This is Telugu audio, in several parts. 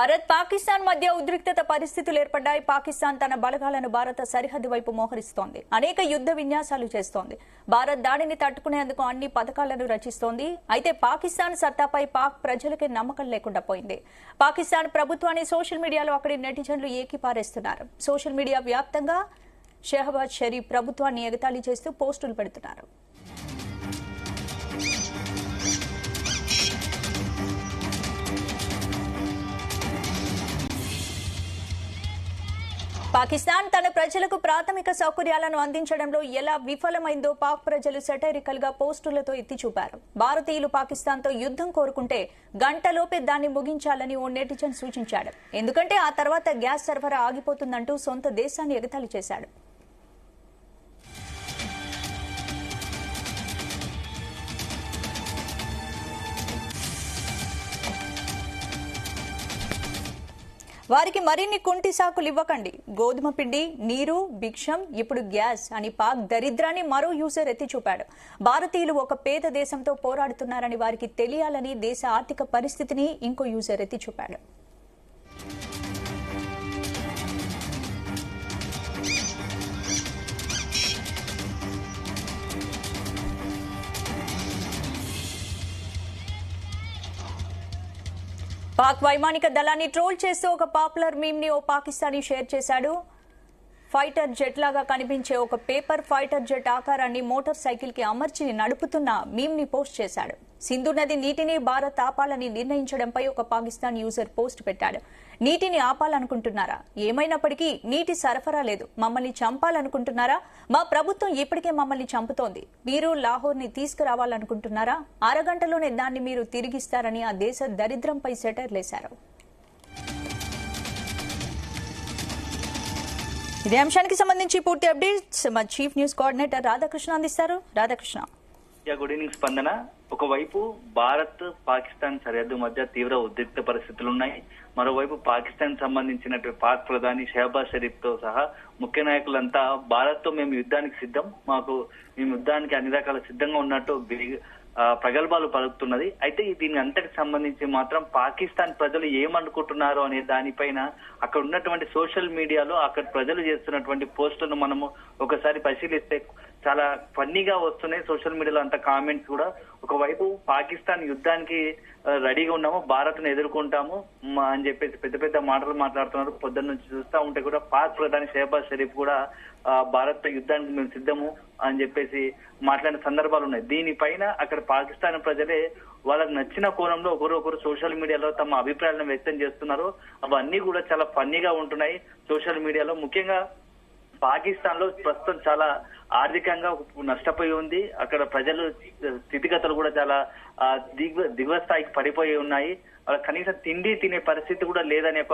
భారత్ పాకిస్తాన్ మధ్య ఉద్రిక్తత పరిస్థితులు ఏర్పడ్డాయి. పాకిస్తాన్ తన బలగాలను భారత సరిహద్దు వైపు మోహరిస్తోంది. అనేక యుద్ధ విన్యాసాలు చేస్తోంది. భారత్ దాడిని తట్టుకునేందుకు అన్ని పథకాలను రచిస్తోంది. అయితే పాకిస్తాన్ సత్తాపై పాక్ ప్రజలకే నమ్మకం లేకుండా పోయింది. పాకిస్తాన్ ప్రభుత్వాన్ని సోషల్ మీడియాలో అక్కడి నెటిజన్లు ఏకిపారేస్తున్నారు. సోషల్ మీడియా వ్యాప్తంగా షెహబాజ్ షరీఫ్ ప్రభుత్వాన్ని ఎగతాళి చేస్తూ పోస్టులు పెడుతున్నారు. పాకిస్తాన్ తన ప్రజలకు ప్రాథమిక సౌకర్యాలను అందించడంలో ఎలా విఫలమైందో పాక్ ప్రజలు సెటైరికల్ గా పోస్టులతో ఎత్తి చూపారు. భారతీయులు పాకిస్తాన్ తో యుద్ధం కోరుకుంటే గంటలోపే దాన్ని ముగించాలని ఓ నెటిజన్ సూచించాడు. ఎందుకంటే ఆ తర్వాత గ్యాస్ సరఫరా ఆగిపోతుందంటూ సొంత దేశాన్ని ఎగతాళి చేశాడు. వారికి మరిన్ని కుంటి సాకులు ఇవ్వకండి. గోధుమ పిండి, నీరు, భిక్షం, ఇప్పుడు గ్యాస్ అని పాక్ దరిద్రాన్ని మరో యూజర్ ఎత్తి చూపాడు. భారతీయులు ఒక పేద దేశంతో పోరాడుతున్నారని వారికి తెలియాలని దేశ ఆర్థిక పరిస్థితిని ఇంకో యూజర్ ఎత్తి చూపాడు. పాక్ వైమానిక దళాన్ని ట్రోల్ చేస్తూ ఒక పాపులర్ మీమ్ ని ఓ పాకిస్తానీ షేర్ చేశాడు. ఫైటర్ జెట్ లాగా కనిపించే ఒక పేపర్ ఫైటర్ జెట్ ఆకారాన్ని మోటార్ సైకిల్ కి అమర్చి నడుపుతున్న మీమ్ ని పోస్ట్ చేశాడు. సింధు నది నీటిని భారత్ ఆపాలని నిర్ణయించడంపై ఒక పాకిస్తాన్ యూజర్ పోస్ట్ పెట్టాడు. నీటిని ఆపాలనుకుంటున్నారా? ఏమైనప్పటికీ నీటి సరఫరా లేదు. మమ్మల్ని చంపాలనుకుంటున్నారా? మా ప్రభుత్వం ఇప్పటికే మమ్మల్ని చంపుతోంది. మీరు లాహోర్ ని తీసుకురావాలనుకుంటున్నారా? అరగంటలోనే దాన్ని మీరు తిరిగిస్తారని ఆ దేశ దరిద్రంపై సెటైర్లేశారు. ఇదే అంశానికి సంబంధించి పూర్తి అప్డేట్స్ మా చీఫ్ న్యూస్ కోఆర్డినేటర్ రాధాకృష్ణ అందిస్తారు. రాధాకృష్ణ. గుడ్ ఈవినింగ్ స్పందన. ఒకవైపు భారత్ పాకిస్తాన్ సరిహద్దు మధ్య తీవ్ర ఉద్రిక్త పరిస్థితులు ఉన్నాయి. మరోవైపు పాకిస్తాన్ సంబంధించినటువంటి పాక్ ప్రధాని షెహబాజ్ షరీఫ్ తో సహా ముఖ్య నాయకులంతా భారత్ తో మేము యుద్ధానికి సిద్ధం, మేము యుద్ధానికి అన్ని రకాల సిద్ధంగా ఉన్నట్టు ప్రగల్భాలు పలుకుతున్నది. అయితే దీని అంతటికి సంబంధించి మాత్రం పాకిస్తాన్ ప్రజలు ఏమనుకుంటున్నారు అనే దానిపైన అక్కడ ఉన్నటువంటి సోషల్ మీడియాలో అక్కడ ప్రజలు చేస్తున్నటువంటి పోస్టులను మనము ఒకసారి పరిశీలిస్తే చాలా ఫన్నీగా వస్తున్నాయి. సోషల్ మీడియాలో అంత కామెంట్స్ కూడా. ఒకవైపు పాకిస్తాన్ యుద్ధానికి రెడీగా ఉన్నాము, భారత్ ను ఎదుర్కొంటాము అని చెప్పేసి పెద్ద పెద్ద మాటలు మాట్లాడుతున్నారు. పొద్దున్న నుంచి చూస్తా ఉంటే కూడా పాక్ ప్రధాని షెహబాజ్ షరీఫ్ కూడా భారత్ యుద్ధానికి మేము సిద్ధము అని చెప్పేసి మాట్లాడిన సందర్భాలు ఉన్నాయి. దీనిపైన అక్కడ పాకిస్తాన్ ప్రజలే వాళ్ళకు నచ్చిన కోణంలో ఒకరు సోషల్ మీడియాలో తమ అభిప్రాయాలను వ్యక్తం చేస్తున్నారు. అవన్నీ కూడా చాలా ఫన్నీగా ఉంటున్నాయి సోషల్ మీడియాలో. ముఖ్యంగా పాకిస్తాన్ లో ప్రస్తుతం చాలా ఆర్థికంగా నష్టపోయి ఉంది. అక్కడ ప్రజలు స్థితిగతులు కూడా చాలా దిగువ స్థాయికి పడిపోయి ఉన్నాయి. కనీసం తిండి తినే పరిస్థితి కూడా లేదనే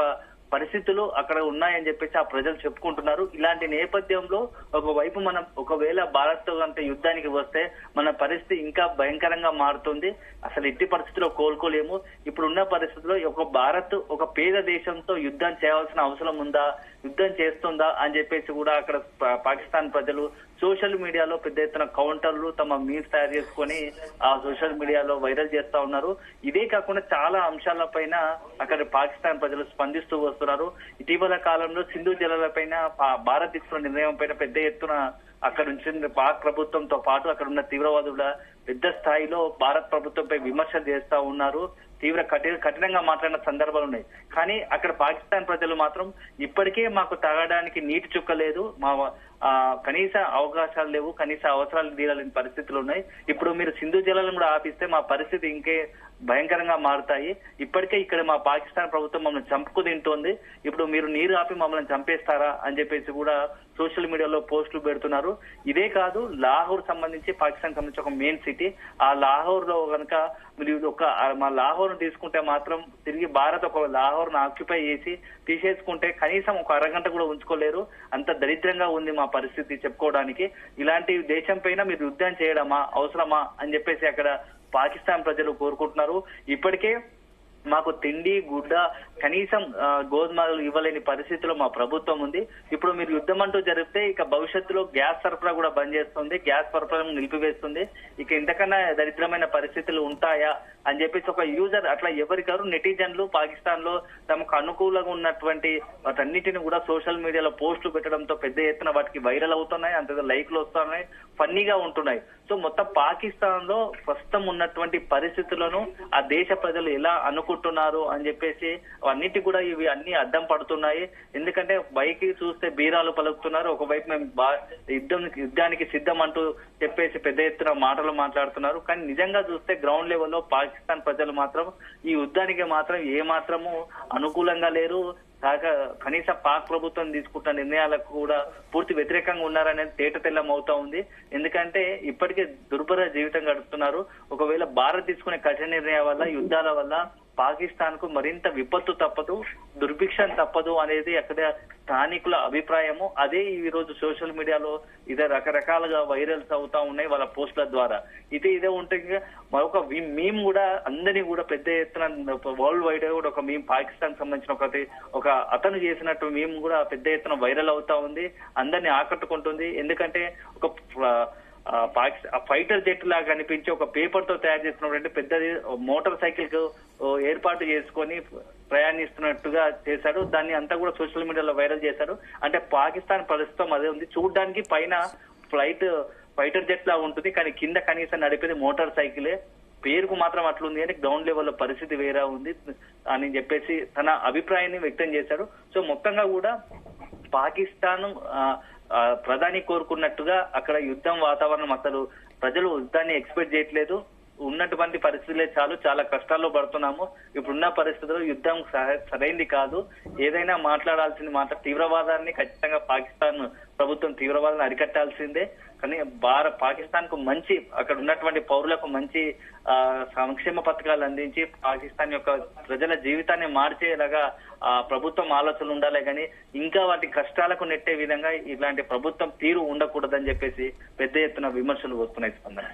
పరిస్థితులు అక్కడ ఉన్నాయని చెప్పేసి ఆ ప్రజలు చెప్పుకుంటున్నారు. ఇలాంటి నేపథ్యంలో ఒకవైపు మనం ఒకవేళ భారత్ తో అంటే యుద్ధానికి వస్తే మన పరిస్థితి ఇంకా భయంకరంగా మారుతుంది. అసలు ఎట్టి పరిస్థితుల్లో కోలుకోలేము. ఇప్పుడు ఉన్న పరిస్థితుల్లో ఒక భారత్ ఒక పేద దేశంతో యుద్ధం చేయాల్సిన అవసరం ఉందా, యుద్ధం చేస్తుందా అని చెప్పేసి కూడా అక్కడ పాకిస్తాన్ ప్రజలు సోషల్ మీడియాలో పెద్ద ఎత్తున కౌంటర్లు తమ మీమ్స్ తయారు చేసుకొని ఆ సోషల్ మీడియాలో వైరల్ చేస్తా ఉన్నారు. ఇదే కాకుండా చాలా అంశాలపైన అక్కడ పాకిస్తాన్ ప్రజలు స్పందిస్తూ వస్తున్నారు. ఇటీవల కాలంలో సింధు జలాలపైన భారత్ తీసుకున్న నిర్ణయం పైన పెద్ద ఎత్తున అక్కడ నుంచి పాక్ ప్రభుత్వంతో పాటు అక్కడ ఉన్న తీవ్రవాదుల పెద్ద స్థాయిలో భారత్ ప్రభుత్వంపై విమర్శలు చేస్తా ఉన్నారు. కఠినంగా మాట్లాడిన సందర్భాలు ఉన్నాయి. కానీ అక్కడ పాకిస్తాన్ ప్రజలు మాత్రం ఇప్పటికే మాకు తాగడానికి నీటి చుక్క లేదు, మా కనీస అవకాశాలు లేవు, కనీస అవసరాలు తీరాలని పరిస్థితులు ఉన్నాయి. ఇప్పుడు మీరు సింధు జలాలను కూడా ఆపిస్తే మా పరిస్థితి ఇంకే భయంకరంగా మారుతాయి. ఇప్పటికే ఇక్కడ మా పాకిస్తాన్ ప్రభుత్వం మమ్మల్ని చంపుకు తింటోంది. ఇప్పుడు మీరు నీరు ఆపి మమ్మల్ని చంపేస్తారా అని చెప్పేసి కూడా సోషల్ మీడియాలో పోస్టులు పెడుతున్నారు. ఇదే కాదు, లాహోర్ సంబంధించి పాకిస్తాన్ సంబంధించి ఒక మెయిన్ సిటీ. ఆ లాహోర్ లో కనుక మీరు మా లాహోర్ తీసుకుంటే మాత్రం తిరిగి భారత్ ఒక లాహోర్ ను ఆక్యుపై చేసి తీసేసుకుంటే కనీసం ఒక అరగంట కూడా ఉంచుకోలేరు. అంత దరిద్రంగా ఉంది మా పరిస్థితి చెప్పుకోవడానికి. ఇలాంటి దేశం పైన మీరు యుద్ధం చేయడమా అవసరమా అని చెప్పేసి అక్కడ పాకిస్తాన్ ప్రజలు కోరుకుంటున్నారు. ఇప్పటికే మాకు తిండి గుడ్డ కనీసం గోధుమలు ఇవ్వలేని పరిస్థితిలో మా ప్రభుత్వం ఉంది. ఇప్పుడు మీరు యుద్ధం అంటూ జరిపితే ఇక భవిష్యత్తులో గ్యాస్ సరఫరా కూడా బంద్ చేస్తుంది, గ్యాస్ సరఫరా నిలిపివేస్తుంది. ఇక ఇంతకన్నా దరిద్రమైన పరిస్థితులు ఉంటాయా అని చెప్పేసి ఒక యూజర్ అట్లా ఎవరికారు నెటిజన్లు పాకిస్తాన్ లో తమకు అనుకూలంగా ఉన్నటువంటి వాటన్నిటిని కూడా సోషల్ మీడియాలో పోస్టులు పెట్టడంతో పెద్ద ఎత్తున వాటికి వైరల్ అవుతున్నాయి, అంత లైక్లు వస్తున్నాయి, ఫన్నీగా ఉంటున్నాయి. సో మొత్తం పాకిస్తాన్ లో ప్రస్తుతం ఉన్నటువంటి పరిస్థితులను ఆ దేశ ప్రజలు ఎలా అనుకుంటున్నారు అని చెప్పేసి అన్నిటి కూడా ఇవి అన్ని అడ్డం పడుతున్నాయి. ఎందుకంటే బైక్ చూస్తే బీరాలు పలుకుతున్నారు, ఒకవైపు మేము యుద్ధానికి సిద్ధం అంటూ చెప్పేసి పెద్ద ఎత్తున మాటలు మాట్లాడుతున్నారు. కానీ నిజంగా చూస్తే గ్రౌండ్ లెవెల్లో పాకిస్తాన్ ప్రజలు మాత్రం ఈ యుద్ధానికి మాత్రం ఏ మాత్రము అనుకూలంగా లేరు. కనీసం పాక్ ప్రభుత్వం తీసుకుంటున్న నిర్ణయాలకు కూడా పూర్తి వ్యతిరేకంగా ఉన్నారనేది తేటతెల్లం అవుతా ఉంది. ఎందుకంటే ఇప్పటికే దుర్భర జీవితం గడుపుతున్నారు. ఒకవేళ భారత్ తీసుకునే కఠిన నిర్ణయాల వల్ల, యుద్ధాల వల్ల పాకిస్తాన్ కు మరింత విపత్తు తప్పదు, దుర్భిక్షం తప్పదు అనేది అక్కడ స్థానికుల అభిప్రాయము. అదే ఈ రోజు సోషల్ మీడియాలో ఇదే రకరకాలుగా వైరల్స్ అవుతా ఉన్నాయి వాళ్ళ పోస్టుల ద్వారా. ఇదే ఉంటే మరొక మీమ్ కూడా అందరినీ కూడా పెద్ద ఎత్తున వరల్డ్ వైడ్ కూడా ఒక మీమ్ పాకిస్తాన్ సంబంధించిన ఒక అతను చేసినట్టు మీమ్ కూడా పెద్ద ఎత్తున వైరల్ అవుతా ఉంది, అందరినీ ఆకట్టుకుంటుంది. ఎందుకంటే ఒక ఫైటర్ జెట్ లాగా కనిపించి ఒక పేపర్ తో తయారు చేస్తున్నటువంటి పెద్దది మోటార్ సైకిల్ కు ఏర్పాటు చేసుకొని ప్రయాణిస్తున్నట్టుగా చేశాడు. దాన్ని అంతా కూడా సోషల్ మీడియాలో వైరల్ చేశారు. అంటే పాకిస్తాన్ ప్రస్తుతం అదే ఉంది, చూడడానికి పైన ఫైటర్ జెట్ లా ఉంటుంది, కానీ కింద కనీసం నడిపేది మోటార్ సైకిలే. పేరుకు మాత్రం అట్లుంది అని గ్రౌండ్ లెవెల్లో పరిస్థితి వేరే ఉంది అని చెప్పేసి తన అభిప్రాయాన్ని వ్యక్తం చేశారు. సో మొత్తంగా కూడా పాకిస్తాన్ ప్రధాని కోరుకున్నట్టుగా అక్కడ యుద్ధం వాతావరణం అసలు ప్రజలు యుద్ధాన్ని ఎక్స్పెక్ట్ చేయట్లేదు. ఉన్నటువంటి పరిస్థితులే చాలా కష్టాల్లో పడుతున్నాము. ఇప్పుడున్న పరిస్థితుల్లో యుద్ధం సరైంది కాదు. ఏదైనా మాట్లాడాల్సింది తీవ్రవాదాన్ని ఖచ్చితంగా పాకిస్తాన్ ప్రభుత్వం తీవ్రవాదాన్ని అరికట్టాల్సిందే. కానీ పాకిస్తాన్ కు మంచి అక్కడ ఉన్నటువంటి పౌరులకు మంచి సంక్షేమ పథకాలు అందించి పాకిస్తాన్ యొక్క ప్రజల జీవితాన్ని మార్చేలాగా ప్రభుత్వం ఆలోచనలు ఉండాలి. కానీ ఇంకా వాటి కష్టాలకు నెట్టే విధంగా ఇలాంటి ప్రభుత్వం తీరు ఉండకూడదని చెప్పేసి పెద్ద ఎత్తున విమర్శలు వస్తున్నాయి. స్పందన.